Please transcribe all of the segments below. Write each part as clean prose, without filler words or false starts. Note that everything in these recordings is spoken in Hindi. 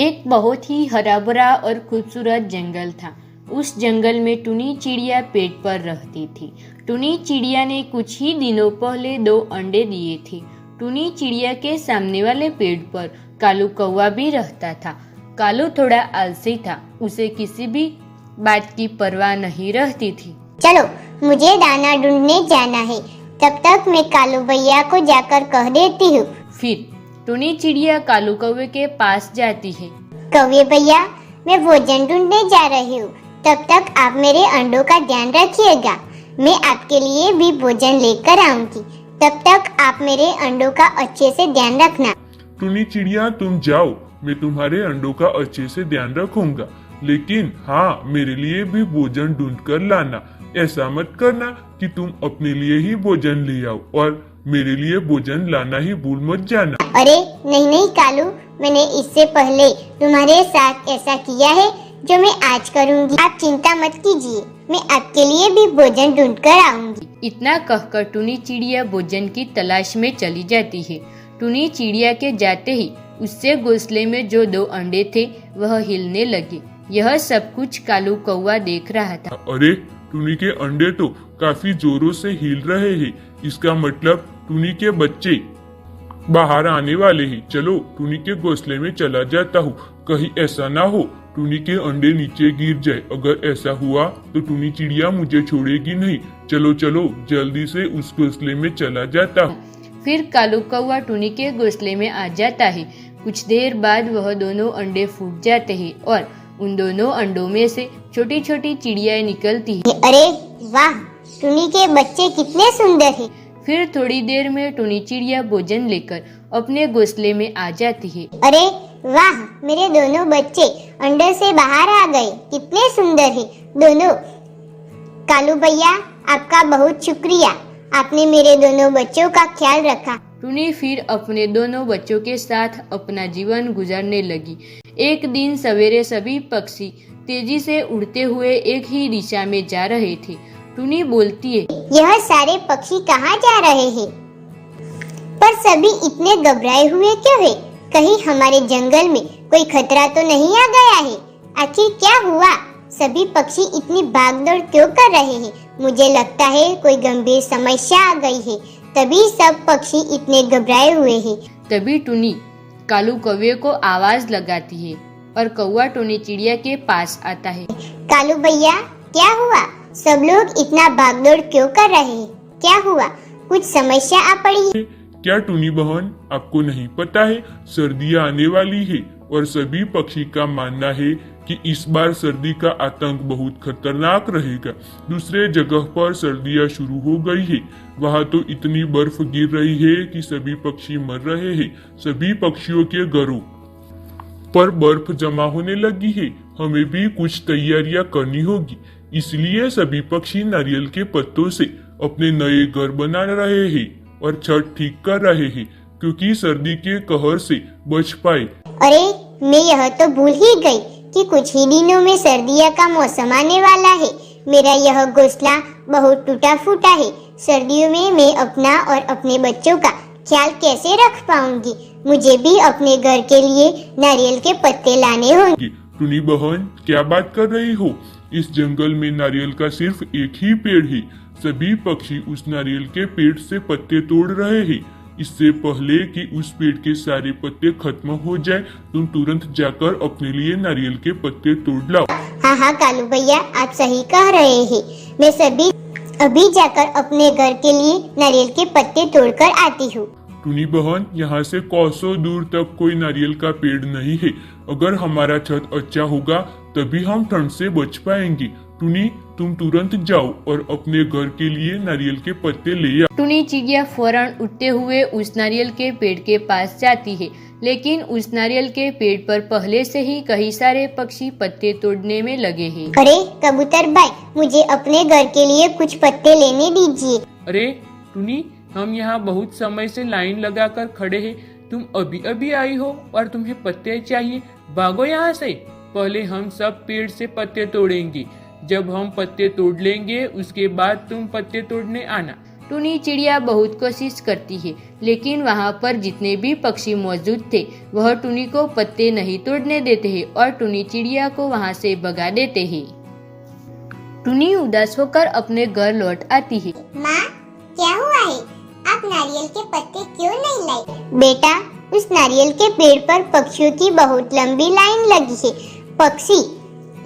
एक बहुत ही हरा भरा और खूबसूरत जंगल था। उस जंगल में टुनी चिड़िया पेड़ पर रहती थी। टुनी चिड़िया ने कुछ ही दिनों पहले 2 अंडे दिए थे। टुनी चिड़िया के सामने वाले पेड़ पर कालू कौवा भी रहता था। कालू थोड़ा आलसी था, उसे किसी भी बात की परवाह नहीं रहती थी। चलो, मुझे दाना ढूंढने जाना है, तब तक मैं कालू भैया को जाकर कह देती हूँ। फिर टुनी चिड़िया कालू कौवे के पास जाती है। कौवे भैया, मैं भोजन ढूंढने जा रही हूँ, तब तक आप मेरे अंडों का ध्यान रखिएगा। मैं आपके लिए भी भोजन लेकर आऊंगी, तब तक आप मेरे अंडों का अच्छे से ध्यान रखना। टुनी चिड़िया, तुम जाओ, मैं तुम्हारे अंडों का अच्छे से ध्यान रखूंगा, लेकिन हाँ, मेरे लिए भी भोजन ढूंढ कर लाना। ऐसा मत करना कि तुम अपने लिए ही भोजन ले आओ और मेरे लिए भोजन लाना ही भूल मत जाना। अरे नहीं नहीं कालू, मैंने इससे पहले तुम्हारे साथ ऐसा किया है जो मैं आज करूंगी। आप चिंता मत कीजिए, मैं आपके लिए भी भोजन ढूंढ कर आऊंगी। इतना कहकर टुनी चिड़िया भोजन की तलाश में चली जाती है। टुनी चिड़िया के जाते ही उससे घोंसले में जो 2 अंडे थे वह हिलने लगे। यह सब कुछ कालू कौवा देख रहा था। अरे, टुनी के अंडे तो काफी जोरों से हिल रहे हैं। इसका मतलब टुनी के बच्चे बाहर आने वाले हैं। चलो, टुनी के घोंसले में चला जाता हूँ। कहीं ऐसा ना हो टुनी के अंडे नीचे गिर जाए। अगर ऐसा हुआ तो टुनी चिड़िया मुझे छोड़ेगी नहीं। चलो चलो, जल्दी से उस घोंसले में चला जाता हूँ। फिर कालू कौवा टुनी के घोंसले में आ जाता है। कुछ देर बाद वह दोनों अंडे फूट जाते हैं और उन दोनों अंडों में से छोटी छोटी चिड़ियाएं निकलती हैं। अरे वाह, टुनी के बच्चे कितने सुंदर हैं। फिर थोड़ी देर में टुनी चिड़िया भोजन लेकर अपने घोंसले में आ जाती है। अरे वाह, मेरे दोनों बच्चे अंडे से बाहर आ गए, कितने सुंदर हैं दोनों। कालू भैया, आपका बहुत शुक्रिया, आपने मेरे दोनों बच्चों का ख्याल रखा। टुनी फिर अपने दोनों बच्चों के साथ अपना जीवन गुजारने लगी। एक दिन सवेरे सभी पक्षी तेजी से उड़ते हुए एक ही दिशा में जा रहे थे। टुनी बोलती है, यह सारे पक्षी कहाँ जा रहे हैं? पर सभी इतने घबराए हुए क्यों हैं? कहीं हमारे जंगल में कोई खतरा तो नहीं आ गया है? आखिर क्या हुआ? सभी पक्षी इतनी भागदौड़ क्यों कर रहे हैं? मुझे लगता है कोई गंभीर समस्या आ गई है, तभी सब पक्षी इतने घबराए हुए हैं। तभी टुनी कालू कौवे को आवाज लगाती है और कौवा टुनी चिड़िया के पास आता है। कालू भैया, क्या हुआ? सब लोग इतना भागदौड़ क्यों कर रहे हैं? क्या हुआ? कुछ समस्या आ पड़ी है? क्या टुनी बहन, आपको नहीं पता है? सर्दियाँ आने वाली है और सभी पक्षी का मानना है कि इस बार सर्दी का आतंक बहुत खतरनाक रहेगा। दूसरे जगह पर सर्दियाँ शुरू हो गई है, वहाँ तो इतनी बर्फ गिर रही है कि सभी पक्षी मर रहे हैं। सभी पक्षियों के घरों पर बर्फ जमा होने लगी है। हमें भी कुछ तैयारियां करनी होगी, इसलिए सभी पक्षी नारियल के पत्तों से अपने नए घर बना रहे हैं और छत ठीक कर रहे हैं, क्योंकि सर्दी के कहर से बच पाए। अरे, मैं यह तो भूल ही गई कि कुछ ही दिनों में सर्दियों का मौसम आने वाला है। मेरा यह घोंसला बहुत टूटा फूटा है। सर्दियों में मैं अपना और अपने बच्चों का ख्याल कैसे रख पाऊंगी? मुझे भी अपने घर के लिए नारियल के पत्ते लाने होंगे। टुनी बहन, क्या बात कर रही हो? इस जंगल में नारियल का सिर्फ एक ही पेड़ है। सभी पक्षी उस नारियल के पेड़ से पत्ते तोड़ रहे हैं। इससे पहले कि उस पेड़ के सारे पत्ते खत्म हो जाए, तुम तुरंत जाकर अपने लिए नारियल के पत्ते तोड़ लाओ। हाँ हाँ कालू भैया, आप सही कह रहे हैं। मैं अभी जाकर अपने घर के लिए नारियल के पत्ते तोड़कर आती हूँ। टुनी बहन, यहाँ से कोसों दूर तक कोई नारियल का पेड़ नहीं है। अगर हमारा छत अच्छा होगा तभी हम ठंड से बच पाएंगे। टुनी, तुम तुरंत जाओ और अपने घर के लिए नारियल के पत्ते ले आओ। टुनी चिड़िया फौरन उठते हुए उस नारियल के पेड़ के पास जाती है, लेकिन उस नारियल के पेड़ पर पहले से ही कई सारे पक्षी पत्ते तोड़ने में लगे हैं। अरे कबूतर भाई, मुझे अपने घर के लिए कुछ पत्ते लेने दीजिए। अरे टुनी, हम यहाँ बहुत समय से लाइन लगाकर खड़े हैं। तुम अभी अभी आई हो और तुम्हें पत्ते चाहिए? भागो यहाँ से। पहले हम सब पेड़ से पत्ते तोड़ेंगे। जब हम पत्ते तोड़ लेंगे उसके बाद तुम पत्ते तोड़ने आना। टुनी चिड़िया बहुत कोशिश करती है, लेकिन वहाँ पर जितने भी पक्षी मौजूद थे वह टुनी को पत्ते नहीं तोड़ने देते हैं और टुनी चिड़िया को वहाँ से भगा देते हैं। टुनी उदास होकर अपने घर लौट आती है। माँ, क्या हुआ है? आप नारियल के पत्ते क्यों नहीं लाए? बेटा, उस नारियल के पेड़ पर पक्षियों की बहुत लंबी लाइन लगी है। पक्षी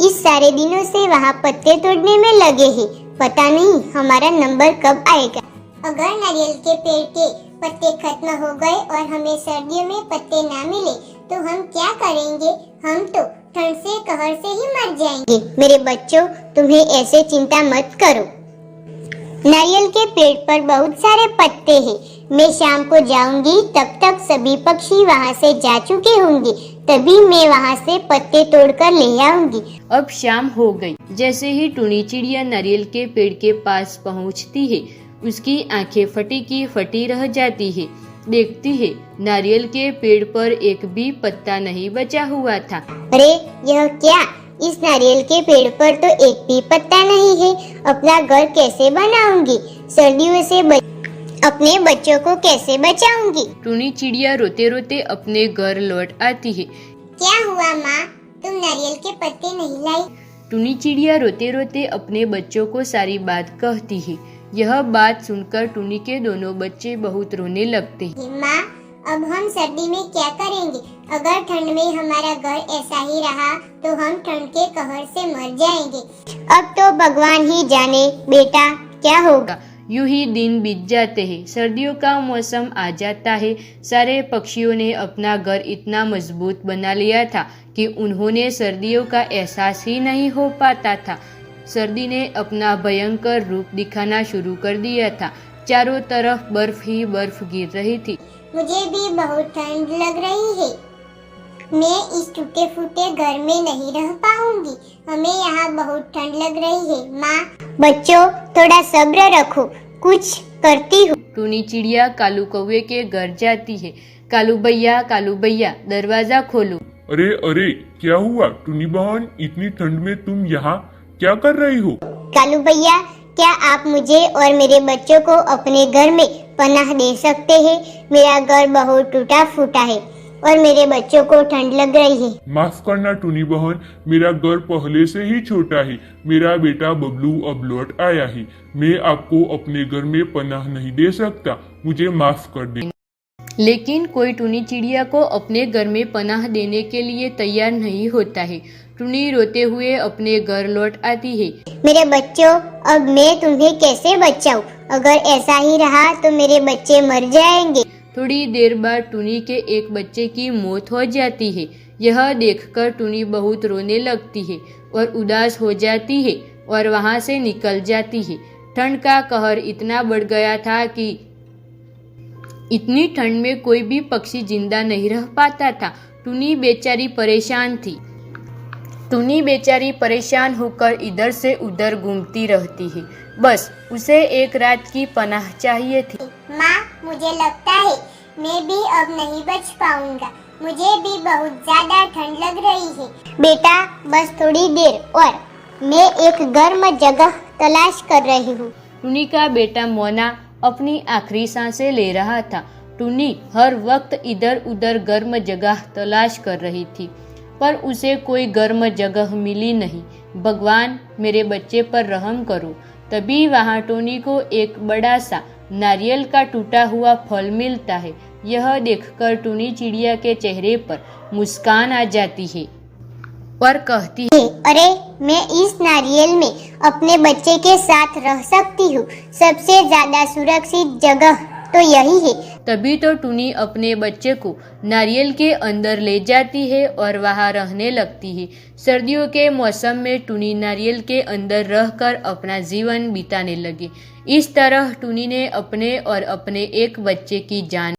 इस सारे दिनों से वहाँ पत्ते तोड़ने में लगे हैं। पता नहीं हमारा नंबर कब आएगा। अगर नारियल के पेड़ के पत्ते खत्म हो गए और हमें सर्दियों में पत्ते ना मिले तो हम क्या करेंगे? हम तो ठंड से कहर से ही मर जाएंगे। मेरे बच्चों, तुम्हें ऐसे चिंता मत करो। नारियल के पेड़ पर बहुत सारे पत्ते हैं। मैं शाम को जाऊंगी, तब तक सभी पक्षी वहाँ से जा चुके होंगे। तभी मैं वहाँ से पत्ते तोड़कर ले आऊंगी। अब शाम हो गई। जैसे ही टुनी चिड़िया नारियल के पेड़ के पास पहुँचती है, उसकी आंखें फटी की फटी रह जाती है। देखती है नारियल के पेड़ पर एक भी पत्ता नहीं बचा हुआ था। अरे, यह क्या? इस नारियल के पेड़ पर तो एक भी पत्ता नहीं है। अपना घर कैसे बनाऊंगी? सर्दियों से अपने बच्चों को कैसे बचाऊंगी? टुनी चिड़िया रोते रोते अपने घर लौट आती है। क्या हुआ माँ? तुम नारियल के पत्ते नहीं लाई? टुनी चिड़िया रोते रोते अपने बच्चों को सारी बात कहती है। यह बात सुनकर टुनी के दोनों बच्चे बहुत रोने लगते हैं। माँ, अब हम सर्दी में क्या करेंगे? अगर ठंड में हमारा घर ऐसा ही रहा तो हम ठंड के कहर से मर जाएंगे। अब तो भगवान ही जाने बेटा क्या होगा। यूं ही दिन बीत जाते हैं। सर्दियों का मौसम आ जाता है। सारे पक्षियों ने अपना घर इतना मजबूत बना लिया था कि उन्होंने सर्दियों का एहसास ही नहीं हो पाता था। सर्दी ने अपना भयंकर रूप दिखाना शुरू कर दिया था। चारों तरफ बर्फ ही बर्फ गिर रही थी। मुझे भी बहुत ठंड लग रही है। मैं इस टूटे फूटे घर में नहीं रह पाऊंगी। हमें यहाँ बहुत ठंड लग रही है। माँ, बच्चों, थोड़ा सब्र रखो, कुछ करती हूँ। टुनी चिड़िया कालू कौवे के घर जाती है। कालू भैया दरवाजा खोलो। अरे अरे, क्या हुआ टुनी बहन? इतनी ठंड में तुम यहाँ क्या कर रही हो? कालू भैया, क्या आप मुझे और मेरे बच्चों को अपने घर में पनाह दे सकते हैं? मेरा घर बहुत टूटा फूटा है और मेरे बच्चों को ठंड लग रही है। माफ करना टुनी बहन, मेरा घर पहले से ही छोटा है। मेरा बेटा बबलू अब लौट आया है। मैं आपको अपने घर में पनाह नहीं दे सकता। मुझे माफ कर दे। लेकिन कोई टुनी चिड़िया को अपने घर में पनाह देने के लिए तैयार नहीं होता है। टुनी रोते हुए अपने घर लौट आती है। मेरे बच्चों, अब मैं तुम्हें कैसे बचाऊं? अगर ऐसा ही रहा तो मेरे बच्चे मर जाएंगे। थोड़ी देर बाद टुनी के एक बच्चे की मौत हो जाती है। यह देखकर टुनी बहुत रोने लगती है और उदास हो जाती है और वहां से निकल जाती है। ठंड का कहर इतना बढ़ गया था कि इतनी ठंड में कोई भी पक्षी जिंदा नहीं रह पाता था। टुनी बेचारी परेशान थी। टुनी बेचारी परेशान होकर इधर से उधर घूमती रहती है। बस उसे एक रात की पनाह चाहिए थी। माँ, मुझे लगता है मैं भी अब नहीं बच पाऊंगा। मुझे भी बहुत ज्यादा ठंड लग रही है। बेटा, बस थोड़ी देर और मैं एक गर्म जगह तलाश कर रही हूँ। टुनी का बेटा मोना अपनी आखिरी सांसें ले रहा था। टुनी हर वक्त इधर उधर गर्म जगह तलाश कर रही थी, पर उसे कोई गर्म जगह मिली नहीं। भगवान, मेरे बच्चे पर रहम करो। तभी वहाँ टुनी को एक बड़ा सा नारियल का टूटा हुआ फल मिलता है। यह देखकर टुनी चिड़िया के चेहरे पर मुस्कान आ जाती है और कहती है, अरे, मैं इस नारियल में अपने बच्चे के साथ रह सकती हूँ। सबसे ज्यादा सुरक्षित जगह तो यही है। तभी तो टुनी अपने बच्चे को नारियल के अंदर ले जाती है और वहाँ रहने लगती है। सर्दियों के मौसम में टुनी नारियल के अंदर रहकर अपना जीवन बिताने लगी। इस तरह टुनी ने अपने और अपने एक बच्चे की जान